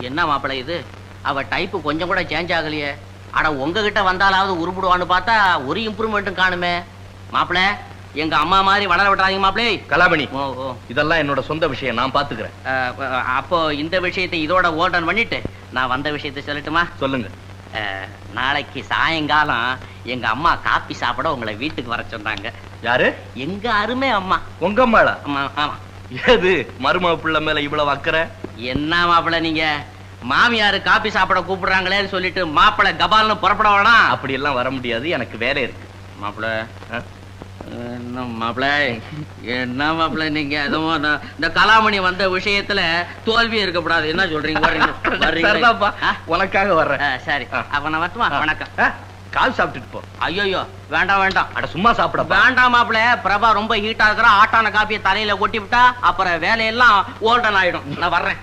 என்ன மாப்பிள்ளை இது? அவ டைப்பு கொஞ்சம் கூட சேஞ்ச் ஆகலையே. அட உங்ககிட்ட வந்தாலாவது உருப்பிடுவான்னு பார்த்தா ஒரு இம்ப்ரூவ்மெண்ட்டும் காணுமே. மாப்பிள்ளை, எங்க அம்மா மாதிரி வளர விட்டுறாதீங்க மாப்பிள்ளை. கலாமணி, ஓ ஓ, இதெல்லாம் என்னோட சொந்த விஷயம், நான் பாத்துக்கிறேன். அப்போ இந்த விஷயத்தை இதோட ஓல்டன் பண்ணிட்டு நான் வந்த விஷயத்தை சொல்லட்டுமா? சொல்லுங்க. நாளைக்கு சாயங்காலம் எங்க அம்மா காப்பி சாப்பிட உங்களை வீட்டுக்கு வர சொன்னாங்க. யாரு? எங்க அருமை அம்மா. உங்க அம்மாளா? ஆமா ஆமா. ஏது மருமக பிள்ளை மேல இவ்வளவு அக்கறை? என்ன மாப்பிள்ளை நீங்க, மாமியாரு காப்பி சாப்பிட கூப்பிடுறாங்களேன்னு சொல்லிட்டு மாப்பிள்ளை கபால்னு புறப்பட வேணாம். அப்படி எல்லாம் வர முடியாது, எனக்கு வேலை இருக்கு. மாப்பிள்ளை என்ன மாப்பிள்ளை, என்ன மாப்பிள்ளை நீங்க எதுவும் இந்த கலாமணி வந்த விஷயத்துல தோல்வி இருக்கக்கூடாது. என்ன சொல்றீங்க? சரிதாப்பா, உனக்காக வர்றேன். சரி, அப்ப நான் வரட்டுமா? வணக்கம். கால் சாப்பிட்டுட்டு போ. ஐயோ வேண்டாம் வேண்டாம். அட சும்மா சாப்பிட வேண்டாம் மாப்பிள்ளை, பிரபா ரொம்ப ஹீட்டா இருக்கிறா. ஆட்டான காப்பியை தலையில கொட்டி விட்டா அப்புறம் வேலையெல்லாம் ஓல்டன் ஆயிடும். நான் வர்றேன்.